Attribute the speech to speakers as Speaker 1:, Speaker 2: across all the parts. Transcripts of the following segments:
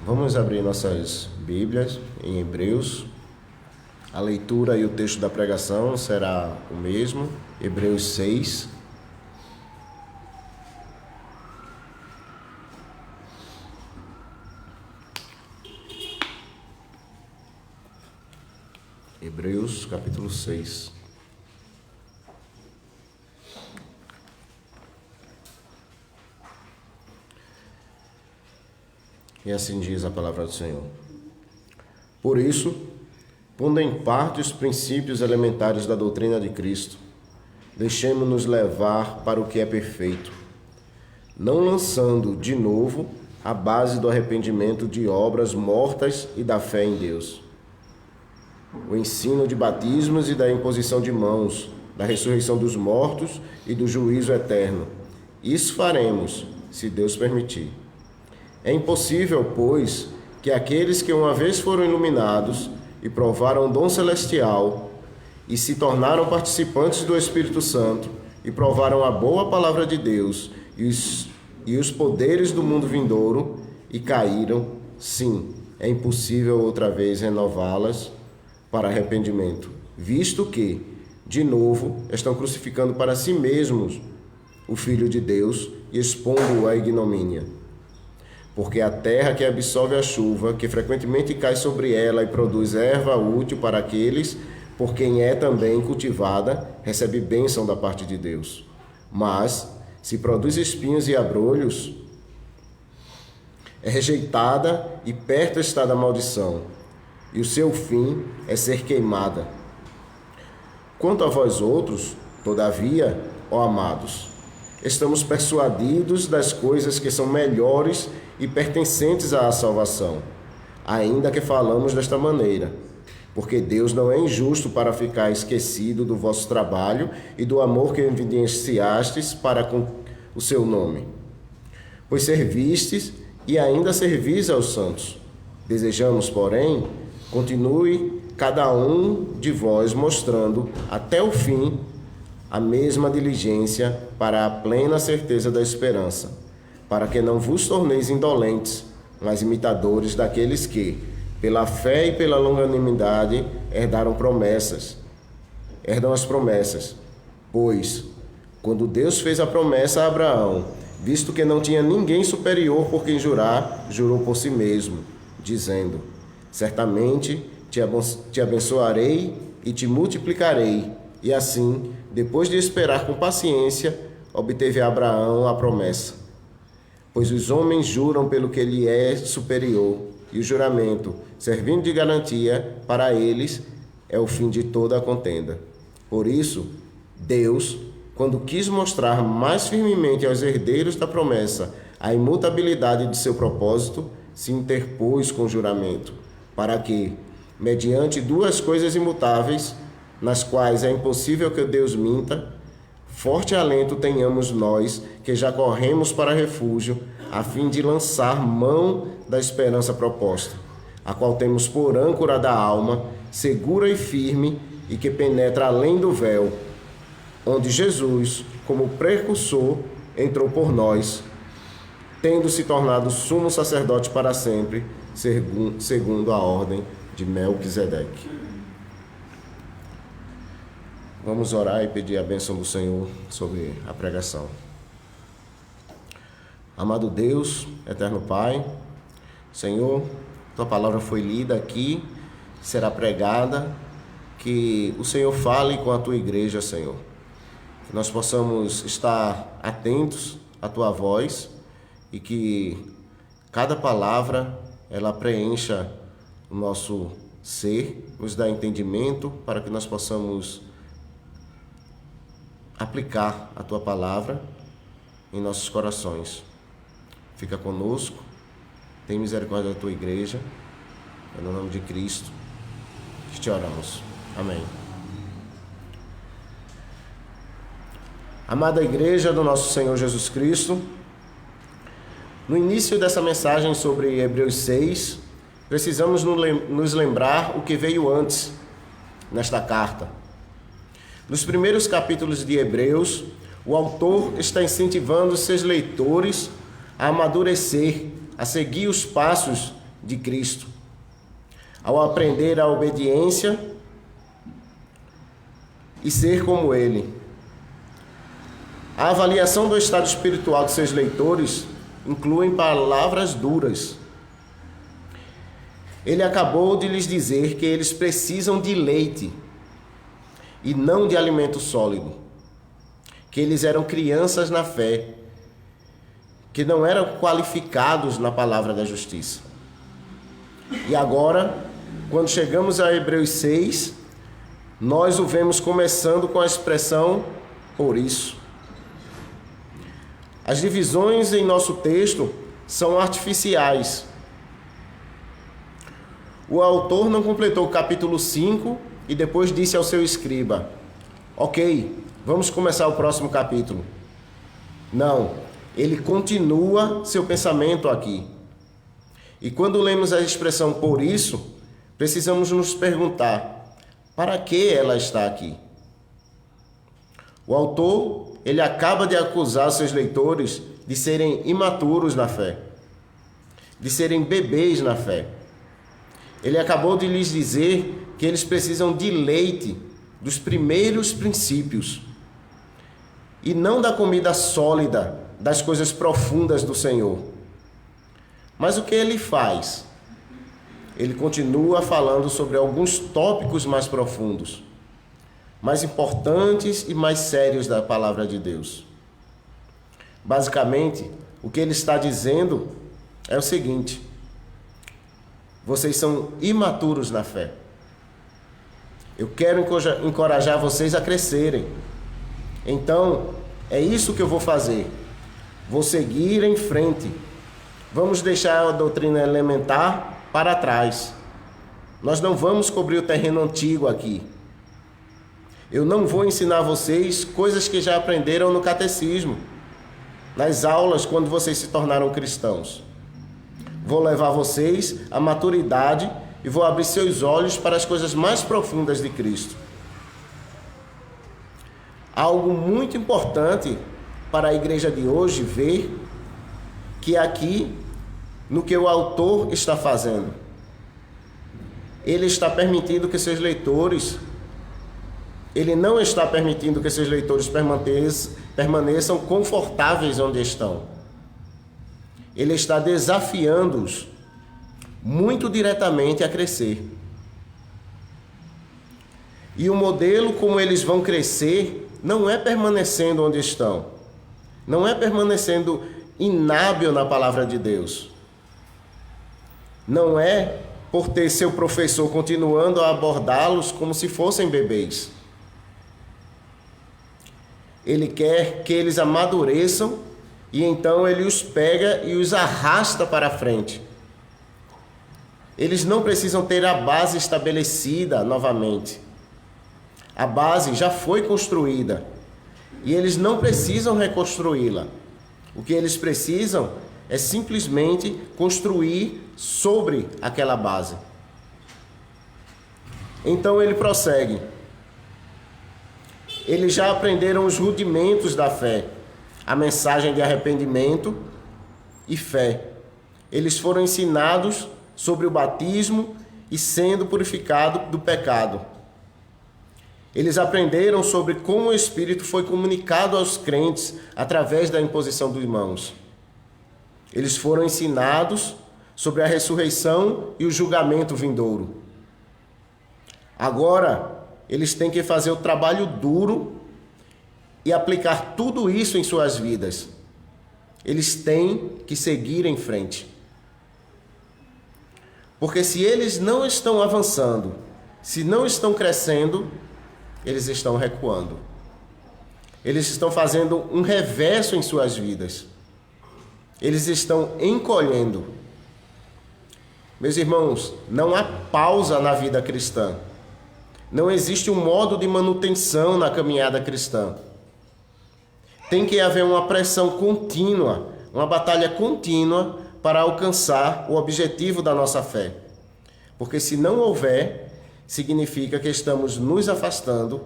Speaker 1: Vamos abrir nossas Bíblias em Hebreus. A leitura e o texto da pregação será o mesmo, Hebreus 6. Hebreus capítulo 6. E assim diz a palavra do Senhor. Por isso, pondo em parte os princípios elementares da doutrina de Cristo, deixemo-nos levar para o que é perfeito, não lançando de novo a base do arrependimento de obras mortas e da fé em Deus, o ensino de batismos e da imposição de mãos, da ressurreição dos mortos e do juízo eterno. Isso faremos, se Deus permitir. É impossível, pois, que aqueles que uma vez foram iluminados e provaram o dom celestial e se tornaram participantes do Espírito Santo e provaram a boa palavra de Deus e os poderes do mundo vindouro e caíram, sim, é impossível outra vez renová-las para arrependimento, visto que, de novo, estão crucificando para si mesmos o Filho de Deus e expondo-o à ignomínia. Porque a terra que absorve a chuva, que frequentemente cai sobre ela e produz erva útil para aqueles por quem é também cultivada, recebe bênção da parte de Deus. Mas, se produz espinhos e abrolhos, é rejeitada e perto está da maldição, e o seu fim é ser queimada. Quanto a vós outros, todavia, ó amados, estamos persuadidos das coisas que são melhores e pertencentes à salvação, ainda que falamos desta maneira, porque Deus não é injusto para ficar esquecido do vosso trabalho e do amor que evidenciastes para com o seu nome. Pois servistes e ainda servis aos santos. Desejamos, porém, continue cada um de vós mostrando até o fim a mesma diligência para a plena certeza da esperança, para que não vos torneis indolentes, mas imitadores daqueles que, pela fé e pela longanimidade, herdam as promessas. Pois, quando Deus fez a promessa a Abraão, visto que não tinha ninguém superior por quem jurar, jurou por si mesmo, dizendo: certamente te abençoarei e te multiplicarei. E assim, depois de esperar com paciência, obteve Abraão a promessa. Pois os homens juram pelo que lhe é superior, e o juramento, servindo de garantia para eles, é o fim de toda a contenda. Por isso, Deus, quando quis mostrar mais firmemente aos herdeiros da promessa a imutabilidade de seu propósito, se interpôs com o juramento, para que, mediante duas coisas imutáveis, nas quais é impossível que Deus minta, forte alento tenhamos nós, que já corremos para refúgio, a fim de lançar mão da esperança proposta, a qual temos por âncora da alma, segura e firme, e que penetra além do véu, onde Jesus, como precursor, entrou por nós, tendo se tornado sumo sacerdote para sempre, segundo a ordem de Melquisedeque. Vamos orar e pedir a bênção do Senhor sobre a pregação. Amado Deus, eterno Pai, Senhor, Tua palavra foi lida aqui, será pregada, que o Senhor fale com a Tua igreja, Senhor. Que nós possamos estar atentos à Tua voz e que cada palavra, ela preencha o nosso ser, nos dá entendimento para que nós possamos aplicar a Tua palavra em nossos corações. Fica conosco, tem misericórdia da Tua igreja, é no nome de Cristo que te oramos. Amém. Amada igreja do nosso Senhor Jesus Cristo, no início dessa mensagem sobre Hebreus 6, precisamos nos lembrar o que veio antes nesta carta. Nos primeiros capítulos de Hebreus, o autor está incentivando seus leitores a amadurecer, a seguir os passos de Cristo, ao aprender a obediência e ser como Ele. A avaliação do estado espiritual de seus leitores inclui palavras duras. Ele acabou de lhes dizer que eles precisam de leite e não de alimento sólido, que eles eram crianças na fé, que não eram qualificados na palavra da justiça. E agora, quando chegamos a Hebreus 6, nós o vemos começando com a expressão "por isso". As divisões em nosso texto são artificiais. O autor não completou o capítulo 5 e depois disse ao seu escriba: "Ok, vamos começar o próximo capítulo". Não, ele continua seu pensamento aqui. E quando lemos a expressão "por isso", precisamos nos perguntar: para que ela está aqui? O autor, ele acaba de acusar seus leitores de serem imaturos na fé, de serem bebês na fé. Ele acabou de lhes dizer que eles precisam de leite dos primeiros princípios e não da comida sólida, das coisas profundas do Senhor. Mas o que ele faz? Ele continua falando sobre alguns tópicos mais profundos, mais importantes e mais sérios da palavra de Deus. Basicamente, o que ele está dizendo é o seguinte: vocês são imaturos na fé. Eu quero encorajar vocês a crescerem. Então, é isso que eu vou fazer. Vou seguir em frente. Vamos deixar a doutrina elementar para trás. Nós não vamos cobrir o terreno antigo aqui. Eu não vou ensinar vocês coisas que já aprenderam no catecismo, nas aulas quando vocês se tornaram cristãos. Vou levar vocês à maturidade e vou abrir seus olhos para as coisas mais profundas de Cristo. Algo muito importante para a igreja de hoje ver que aqui, no que o autor está fazendo, ele está permitindo que seus leitores, ele não está permitindo que seus leitores permaneçam confortáveis onde estão. Ele está desafiando-os muito diretamente a crescer. E o modelo como eles vão crescer não é permanecendo onde estão, não é permanecendo inábil na palavra de Deus, não é por ter seu professor continuando a abordá-los como se fossem bebês. Ele quer que eles amadureçam e então ele os pega e os arrasta para frente. Eles não precisam ter a base estabelecida novamente. A base já foi construída e eles não precisam reconstruí-la. O que eles precisam é simplesmente construir sobre aquela base. Então ele prossegue. Eles já aprenderam os rudimentos da fé, a mensagem de arrependimento e fé. Eles foram ensinados sobre o batismo e sendo purificado do pecado. Eles aprenderam sobre como o Espírito foi comunicado aos crentes através da imposição dos mãos. Eles foram ensinados sobre a ressurreição e o julgamento vindouro. Agora, eles têm que fazer o trabalho duro e aplicar tudo isso em suas vidas. Eles têm que seguir em frente. Porque se eles não estão avançando, se não estão crescendo, eles estão recuando. Eles estão fazendo um reverso em suas vidas. Eles estão encolhendo. Meus irmãos, não há pausa na vida cristã. Não existe um modo de manutenção na caminhada cristã. Tem que haver uma pressão contínua, uma batalha contínua para alcançar o objetivo da nossa fé, Porque se não houver, significa que estamos nos afastando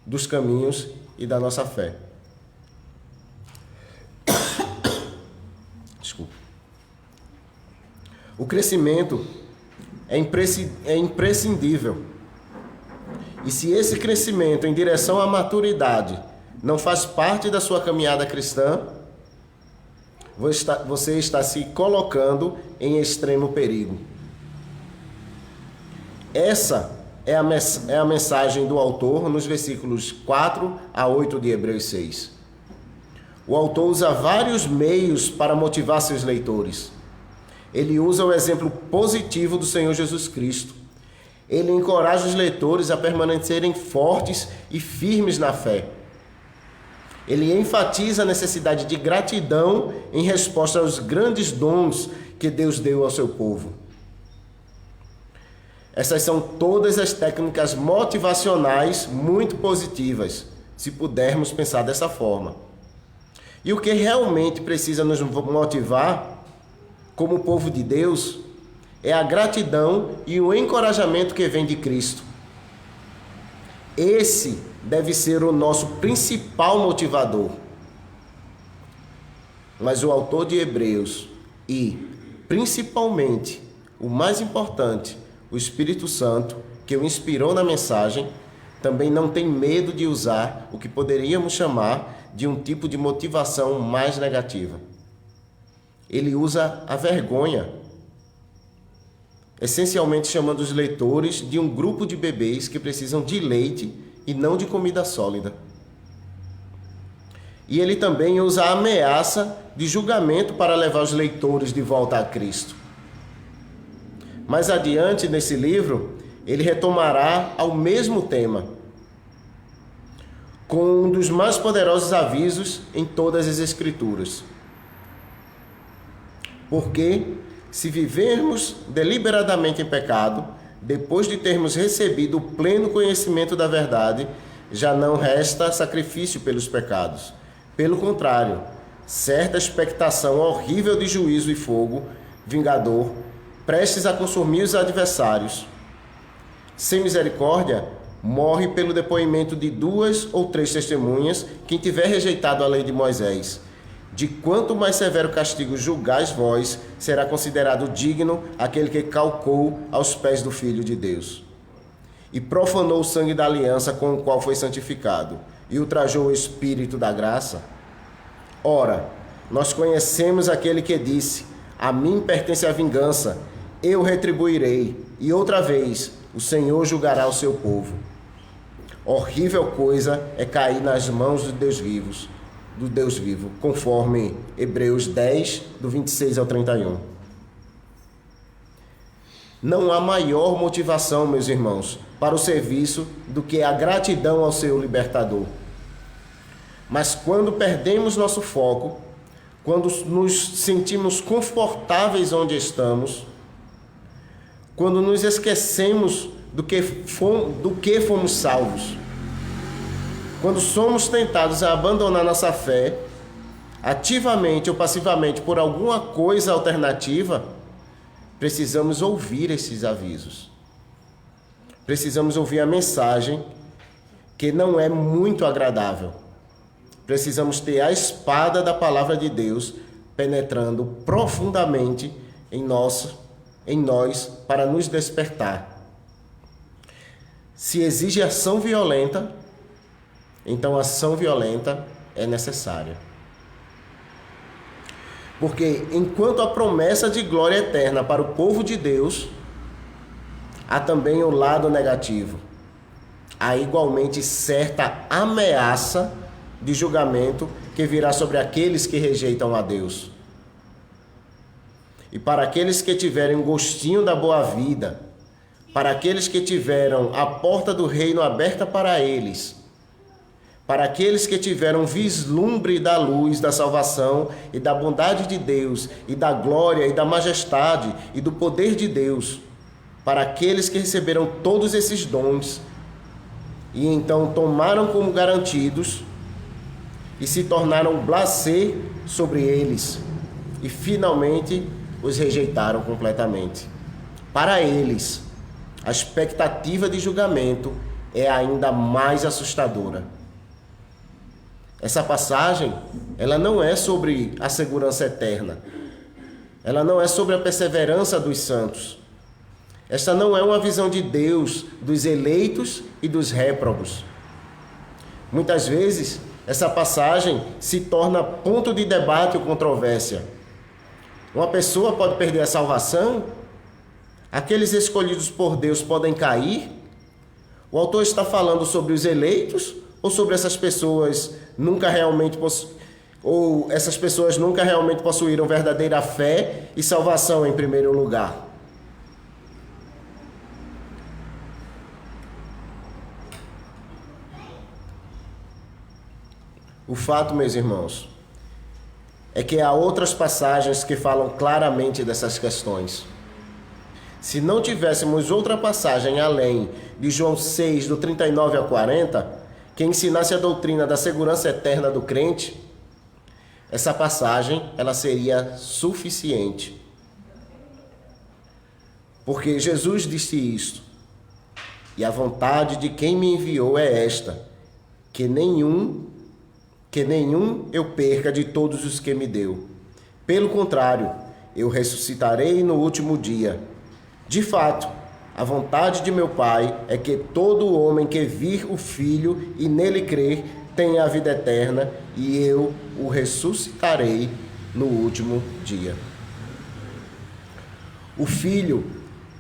Speaker 1: dos caminhos e da nossa fé. Desculpa. O crescimento é imprescindível. E se esse crescimento em direção à maturidade não faz parte da sua caminhada cristã, você está se colocando em extremo perigo. Essa é a mensagem do autor nos versículos 4 a 8 de Hebreus 6. O autor usa vários meios para motivar seus leitores. Ele usa o exemplo positivo do Senhor Jesus Cristo. Ele encoraja os leitores a permanecerem fortes e firmes na fé. Ele enfatiza a necessidade de gratidão em resposta aos grandes dons que Deus deu ao seu povo. Essas são todas as técnicas motivacionais muito positivas, se pudermos pensar dessa forma. E o que realmente precisa nos motivar, como povo de Deus, é a gratidão e o encorajamento que vem de Cristo. Esse deve ser o nosso principal motivador. Mas o autor de Hebreus e, principalmente, o mais importante, o Espírito Santo, que o inspirou na mensagem, também não tem medo de usar o que poderíamos chamar de um tipo de motivação mais negativa. Ele usa a vergonha, essencialmente chamando os leitores de um grupo de bebês que precisam de leite e não de comida sólida. E ele também usa a ameaça de julgamento para levar os leitores de volta a Cristo. Mais adiante nesse livro, ele retomará ao mesmo tema, com um dos mais poderosos avisos em todas as Escrituras. Porque, se vivermos deliberadamente em pecado, depois de termos recebido o pleno conhecimento da verdade, já não resta sacrifício pelos pecados. Pelo contrário, certa expectação horrível de juízo e fogo vingador, prestes a consumir os adversários. Sem misericórdia, morre pelo depoimento de 2 ou 3 testemunhas quem tiver rejeitado a lei de Moisés. De quanto mais severo castigo julgais vós, será considerado digno aquele que calcou aos pés do Filho de Deus. E profanou o sangue da aliança com o qual foi santificado, e ultrajou o Espírito da graça. Ora, nós conhecemos aquele que disse: a mim pertence a vingança, eu retribuirei, e outra vez o Senhor julgará o seu povo. Horrível coisa é cair nas mãos do Deus vivo, conforme Hebreus 10, do 26 ao 31. Não há maior motivação, meus irmãos, para o serviço do que a gratidão ao seu libertador. Mas quando perdemos nosso foco, quando nos sentimos confortáveis onde estamos, quando nos esquecemos do que fomos salvos, quando somos tentados a abandonar nossa fé, ativamente ou passivamente por alguma coisa alternativa, precisamos ouvir esses avisos. Precisamos ouvir a mensagem que não é muito agradável. Precisamos ter a espada da palavra de Deus penetrando profundamente em nós para nos despertar. Se exige ação violenta, então a ação violenta é necessária. Porque enquanto a promessa de glória eterna para o povo de Deus, há também o lado negativo. Há igualmente certa ameaça de julgamento que virá sobre aqueles que rejeitam a Deus. E para aqueles que tiverem um gostinho da boa vida, para aqueles que tiveram a porta do reino aberta para eles, para aqueles que tiveram vislumbre da luz, da salvação e da bondade de Deus, e da glória e da majestade e do poder de Deus, para aqueles que receberam todos esses dons e então tomaram como garantidos e se tornaram blasé sobre eles, e finalmente os rejeitaram completamente. Para eles, a expectativa de julgamento é ainda mais assustadora. Essa passagem, ela não é sobre a segurança eterna. Ela não é sobre a perseverança dos santos. Esta não é uma visão de Deus dos eleitos e dos réprobos. Muitas vezes, essa passagem se torna ponto de debate ou controvérsia. Uma pessoa pode perder a salvação? Aqueles escolhidos por Deus podem cair? O autor está falando sobre os eleitos ou sobre essas pessoas essas pessoas nunca realmente possuíram verdadeira fé e salvação em primeiro lugar? O fato, meus irmãos, é que há outras passagens que falam claramente dessas questões. Se não tivéssemos outra passagem além de João 6, do 39 ao 40, que ensinasse a doutrina da segurança eterna do crente, essa passagem ela seria suficiente. Porque Jesus disse isto: e a vontade de quem me enviou é esta, que nenhum eu perca de todos os que me deu. Pelo contrário, eu ressuscitarei no último dia. De fato, a vontade de meu Pai é que todo homem que vir o Filho e nele crer tenha a vida eterna, e eu o ressuscitarei no último dia. O Filho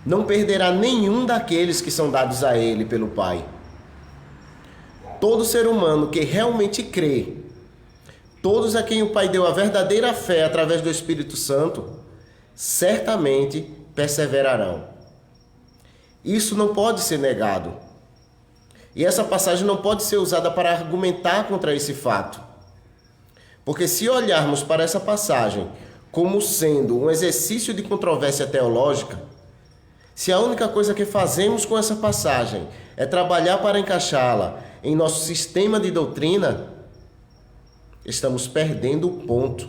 Speaker 1: não perderá nenhum daqueles que são dados a ele pelo Pai. Todo ser humano que realmente crê, todos a quem o Pai deu a verdadeira fé através do Espírito Santo, certamente perseverarão. Isso não pode ser negado. E essa passagem não pode ser usada para argumentar contra esse fato. Porque se olharmos para essa passagem como sendo um exercício de controvérsia teológica, se a única coisa que fazemos com essa passagem é trabalhar para encaixá-la em nosso sistema de doutrina, estamos perdendo o ponto.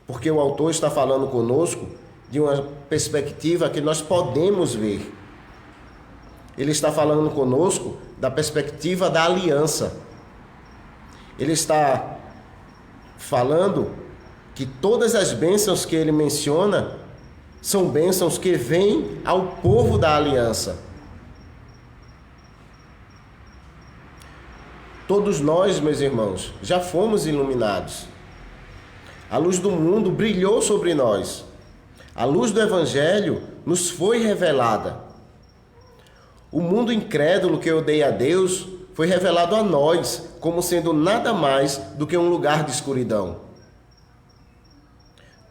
Speaker 1: Porque o autor está falando conosco de uma perspectiva que nós podemos ver. Ele está falando conosco da perspectiva da aliança. Ele está falando que todas as bênçãos que ele menciona são bênçãos que vêm ao povo da aliança. Todos nós, meus irmãos, já fomos iluminados. A luz do mundo brilhou sobre nós. A luz do Evangelho nos foi revelada. O mundo incrédulo que odeia a Deus foi revelado a nós como sendo nada mais do que um lugar de escuridão.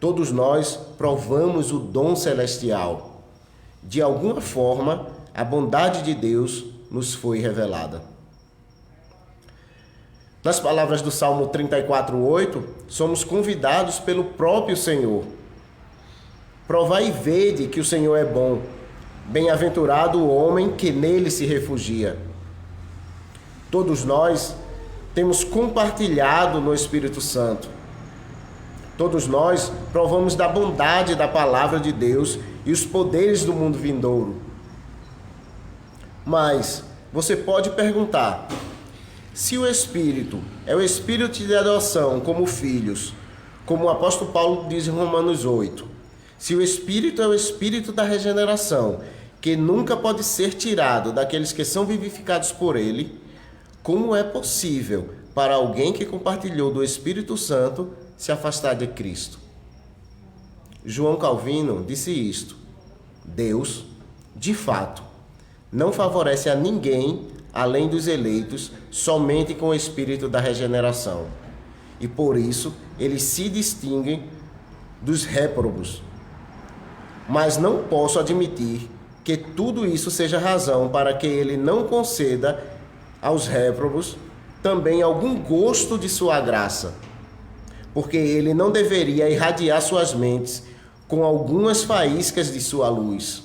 Speaker 1: Todos nós provamos o dom celestial. De alguma forma, a bondade de Deus nos foi revelada. Nas palavras do Salmo 34:8, somos convidados pelo próprio Senhor. Provai e vede que o Senhor é bom. Bem-aventurado o homem que nele se refugia. Todos nós temos compartilhado no Espírito Santo. Todos nós provamos da bondade da palavra de Deus e os poderes do mundo vindouro. Mas você pode perguntar: se o Espírito é o Espírito de adoção como filhos, como o apóstolo Paulo diz em Romanos 8, se o Espírito é o Espírito da regeneração, que nunca pode ser tirado daqueles que são vivificados por ele, como é possível para alguém que compartilhou do Espírito Santo se afastar de Cristo? João Calvino disse isto: Deus, de fato, não favorece a ninguém além dos eleitos somente com o Espírito da regeneração. E por isso eles se distinguem dos réprobos. Mas não posso admitir que tudo isso seja razão para que ele não conceda aos réprobos também algum gosto de sua graça, porque ele não deveria irradiar suas mentes com algumas faíscas de sua luz,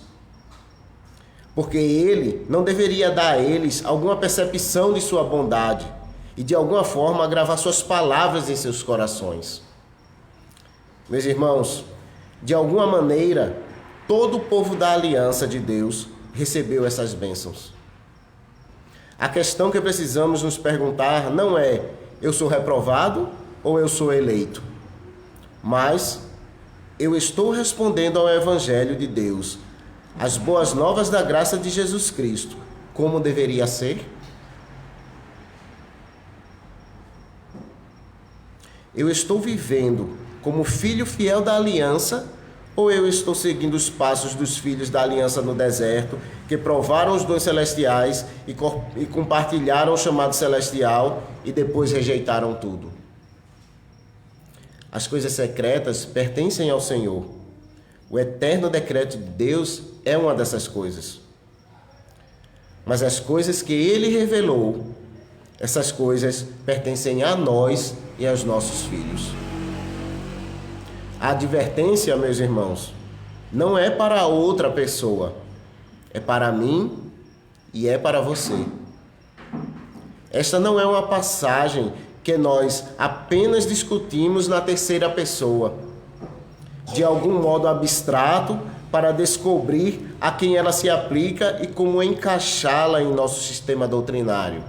Speaker 1: porque ele não deveria dar a eles alguma percepção de sua bondade e de alguma forma gravar suas palavras em seus corações. Meus irmãos, de alguma maneira, todo o povo da aliança de Deus recebeu essas bênçãos. A questão que precisamos nos perguntar não é: eu sou reprovado ou eu sou eleito? Mas eu estou respondendo ao Evangelho de Deus, as boas novas da graça de Jesus Cristo, como deveria ser? Eu estou vivendo como filho fiel da aliança, ou eu estou seguindo os passos dos filhos da aliança no deserto, que provaram os dons celestiais e compartilharam o chamado celestial e depois rejeitaram tudo? As coisas secretas pertencem ao Senhor. O eterno decreto de Deus é uma dessas coisas. Mas as coisas que Ele revelou, essas coisas pertencem a nós e aos nossos filhos. A advertência, meus irmãos, não é para outra pessoa, é para mim e é para você. Esta não é uma passagem que nós apenas discutimos na terceira pessoa, de algum modo abstrato, para descobrir a quem ela se aplica e como encaixá-la em nosso sistema doutrinário.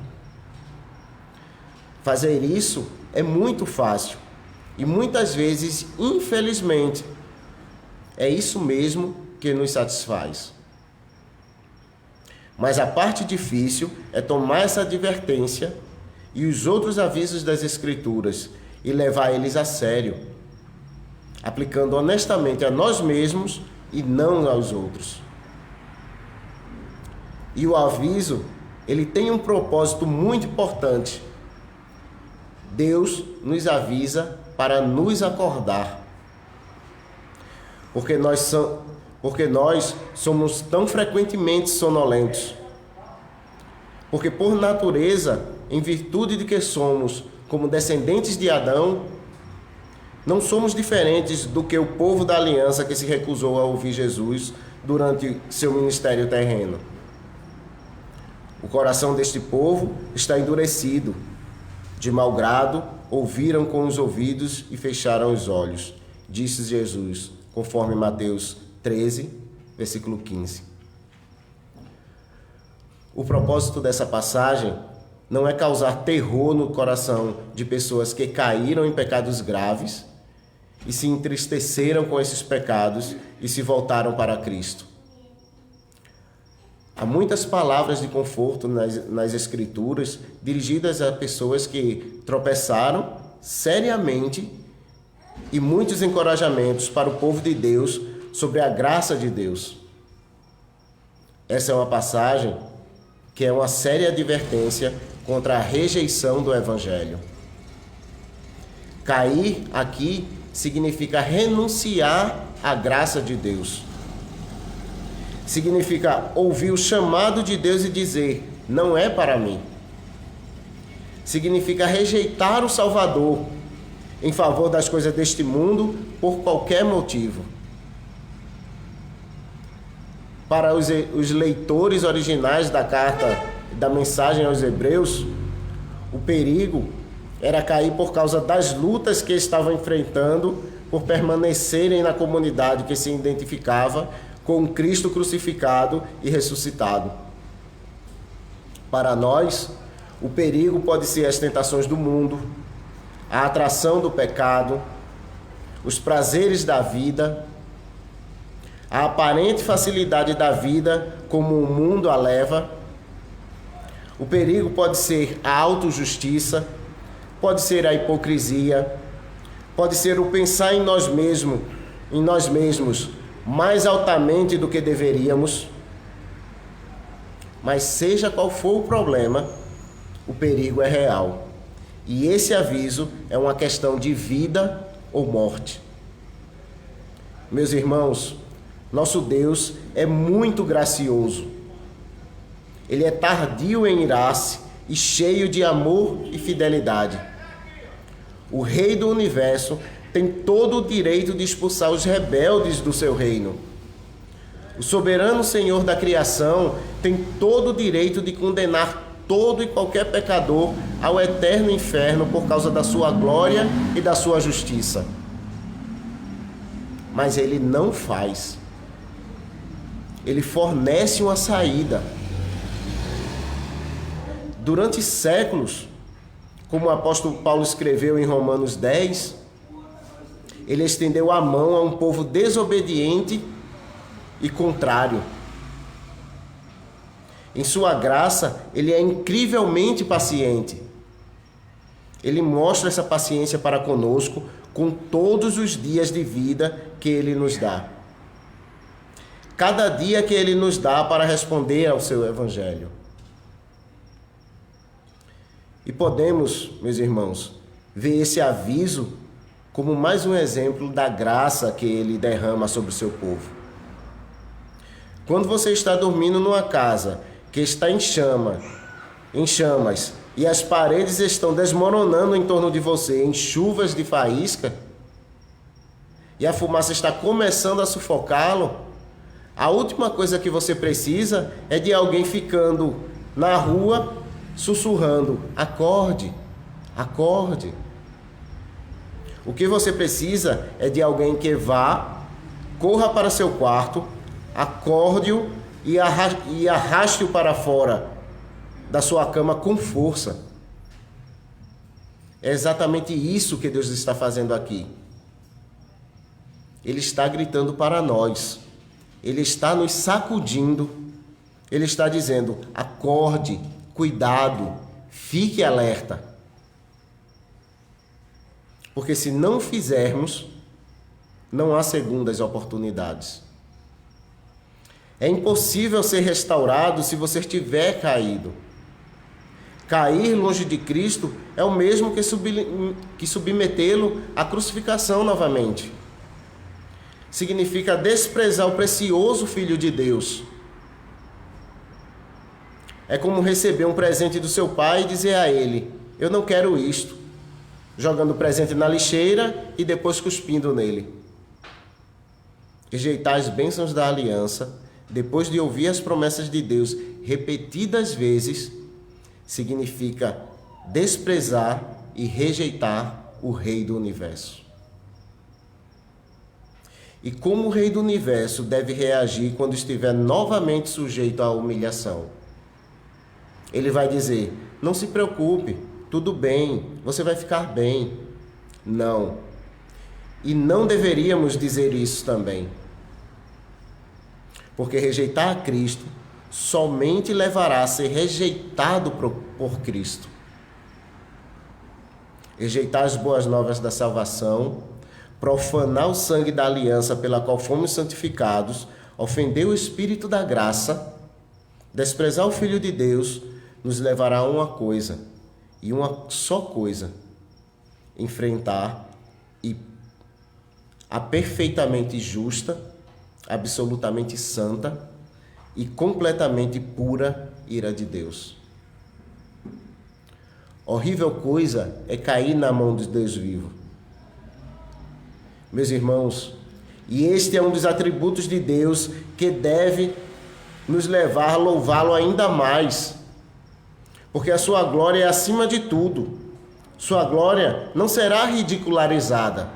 Speaker 1: Fazer isso é muito fácil e muitas vezes, infelizmente, é isso mesmo que nos satisfaz. Mas a parte difícil é tomar essa advertência e os outros avisos das Escrituras e levar eles a sério, aplicando honestamente a nós mesmos e não aos outros. E o aviso, ele tem um propósito muito importante. Deus nos avisa para nos acordar. Porque nós somos tão frequentemente sonolentos. Porque por natureza, em virtude de que somos como descendentes de Adão, não somos diferentes do que o povo da aliança que se recusou a ouvir Jesus durante seu ministério terreno. O coração deste povo está endurecido. De mau grado, ouviram com os ouvidos e fecharam os olhos, disse Jesus, conforme Mateus 13, versículo 15. O propósito dessa passagem não é causar terror no coração de pessoas que caíram em pecados graves e se entristeceram com esses pecados e se voltaram para Cristo. Há muitas palavras de conforto nas Escrituras dirigidas a pessoas que tropeçaram seriamente e muitos encorajamentos para o povo de Deus sobre a graça de Deus. Essa é uma passagem que é uma séria advertência contra a rejeição do Evangelho. Cair aqui significa renunciar à graça de Deus. Significa ouvir o chamado de Deus e dizer: não é para mim. Significa rejeitar o Salvador em favor das coisas deste mundo por qualquer motivo. Para os leitores originais da carta, da mensagem aos Hebreus, o perigo era cair por causa das lutas que estavam enfrentando por permanecerem na comunidade que se identificava com Cristo crucificado e ressuscitado. Para nós, o perigo pode ser as tentações do mundo, a atração do pecado, os prazeres da vida, a aparente facilidade da vida como o mundo a leva. O perigo pode ser a autojustiça, pode ser a hipocrisia, pode ser o pensar em nós mesmos mais altamente do que deveríamos. Mas seja qual for o problema, o perigo é real. E esse aviso é uma questão de vida ou morte. Meus irmãos, nosso Deus é muito gracioso. Ele é tardio em irar-se e cheio de amor e fidelidade. O Rei do Universo tem todo o direito de expulsar os rebeldes do seu reino. O soberano Senhor da criação tem todo o direito de condenar todo e qualquer pecador ao eterno inferno por causa da sua glória e da sua justiça. mas ele não faz. Ele fornece uma saída. Durante séculos, como o apóstolo Paulo escreveu em Romanos 10, ele estendeu a mão a um povo desobediente e contrário. Em sua graça, ele é incrivelmente paciente. Ele mostra essa paciência para conosco com todos os dias de vida que ele nos dá. Cada dia que ele nos dá para responder ao seu evangelho. E podemos, meus irmãos, ver esse aviso como mais um exemplo da graça que ele derrama sobre o seu povo. Quando você está dormindo numa casa que está em chamas, e as paredes estão desmoronando em torno de você em chuvas de faísca, e a fumaça está começando a sufocá-lo, a última coisa que você precisa é de alguém ficando na rua sussurrando: acorde, acorde. O que você precisa é de alguém que vá, corra para seu quarto, acorde-o e arraste-o para fora da sua cama com força. É exatamente isso que Deus está fazendo aqui. Ele está gritando para nós. Ele está nos sacudindo. Ele está dizendo: acorde, cuidado, fique alerta. Porque se não fizermos, não há segundas oportunidades. É impossível ser restaurado se você estiver caído. Cair longe de Cristo é o mesmo que submetê-lo à crucificação novamente. Significa desprezar o precioso Filho de Deus. É como receber um presente do seu pai e dizer a ele: eu não quero isto, jogando o presente na lixeira e depois cuspindo nele. Rejeitar as bênçãos da aliança, depois de ouvir as promessas de Deus repetidas vezes, significa desprezar e rejeitar o Rei do Universo. E como o Rei do Universo deve reagir quando estiver novamente sujeito à humilhação? Ele vai dizer: não se preocupe, tudo bem, você vai ficar bem. Não. E não deveríamos dizer isso também. Porque rejeitar a Cristo somente levará a ser rejeitado por Cristo. Rejeitar as boas novas da salvação, profanar o sangue da aliança pela qual fomos santificados, ofender o Espírito da graça, desprezar o Filho de Deus, nos levará a uma coisa, e uma só coisa: enfrentar a perfeitamente justa, absolutamente santa e completamente pura ira de Deus. Horrível coisa é cair na mão de Deus vivo. Meus irmãos, e este é um dos atributos de Deus que deve nos levar a louvá-lo ainda mais, porque a sua glória é acima de tudo. Sua glória não será ridicularizada.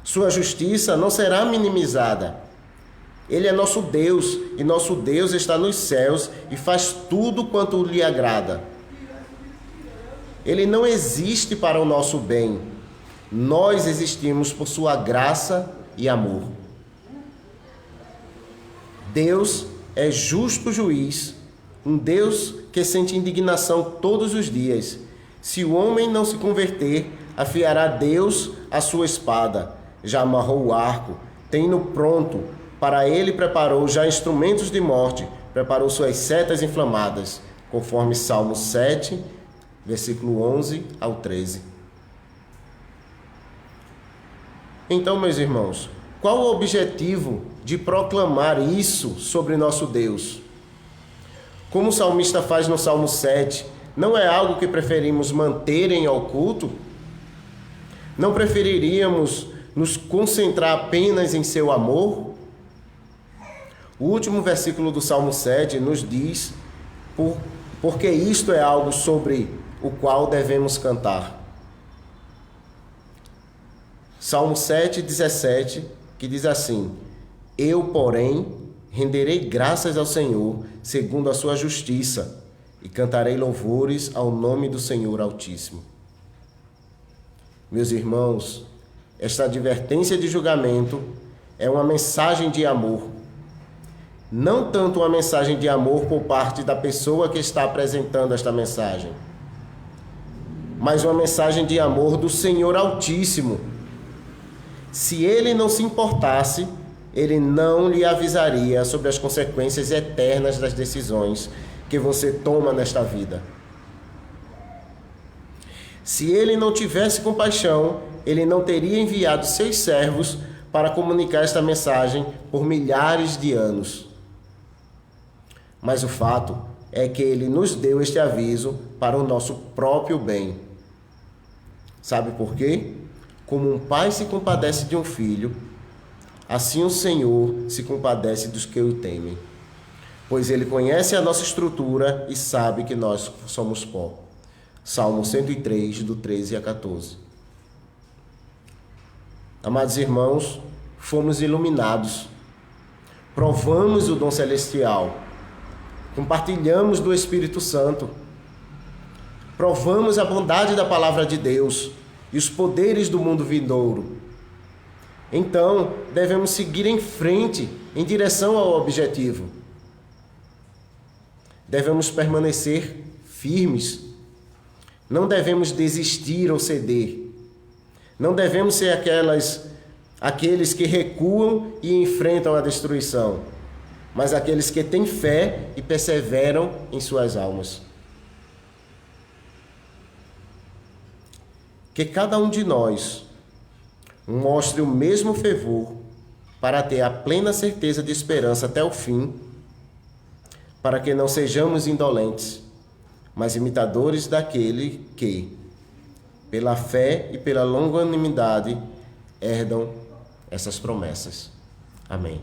Speaker 1: Sua justiça não será minimizada. Ele é nosso Deus, e nosso Deus está nos céus e faz tudo quanto lhe agrada. Ele não existe para o nosso bem. Nós existimos por sua graça e amor. Deus é justo juiz, um Deus que sente indignação todos os dias. Se o homem não se converter, afiará Deus a sua espada. Já amarrou o arco, tem-no pronto. Para ele preparou já instrumentos de morte, preparou suas setas inflamadas, conforme Salmo 7, versículo 11 ao 13. Então, meus irmãos, qual o objetivo de proclamar isso sobre nosso Deus? Como o salmista faz no Salmo 7, não é algo que preferimos manter em oculto? Não preferiríamos nos concentrar apenas em seu amor? O último versículo do Salmo 7 nos diz porque isto é algo sobre o qual devemos cantar. Salmo 7:17, que diz assim: Eu, porém, renderei graças ao Senhor, segundo a sua justiça, e cantarei louvores ao nome do Senhor Altíssimo. Meus irmãos, esta advertência de julgamento é uma mensagem de amor. Não tanto uma mensagem de amor por parte da pessoa que está apresentando esta mensagem, mas uma mensagem de amor do Senhor Altíssimo. Se ele não se importasse, ele não lhe avisaria sobre as consequências eternas das decisões que você toma nesta vida. Se ele não tivesse compaixão, ele não teria enviado seus servos para comunicar esta mensagem por milhares de anos. Mas o fato é que ele nos deu este aviso para o nosso próprio bem. Sabe por quê? Como um pai se compadece de um filho, assim o Senhor se compadece dos que o temem, pois ele conhece a nossa estrutura e sabe que nós somos pó. Salmo 103, do 13 a 14. Amados irmãos, fomos iluminados, provamos o dom celestial, compartilhamos do Espírito Santo, provamos a bondade da palavra de Deus e os poderes do mundo vindouro. Então, devemos seguir em frente, em direção ao objetivo. Devemos permanecer firmes. Não devemos desistir ou ceder. Não devemos ser aqueles que recuam e enfrentam a destruição, mas aqueles que têm fé e perseveram em suas almas. Que cada um de nós mostre o mesmo fervor para ter a plena certeza de esperança até o fim, para que não sejamos indolentes, mas imitadores daquele que, pela fé e pela longanimidade, herdam essas promessas. Amém.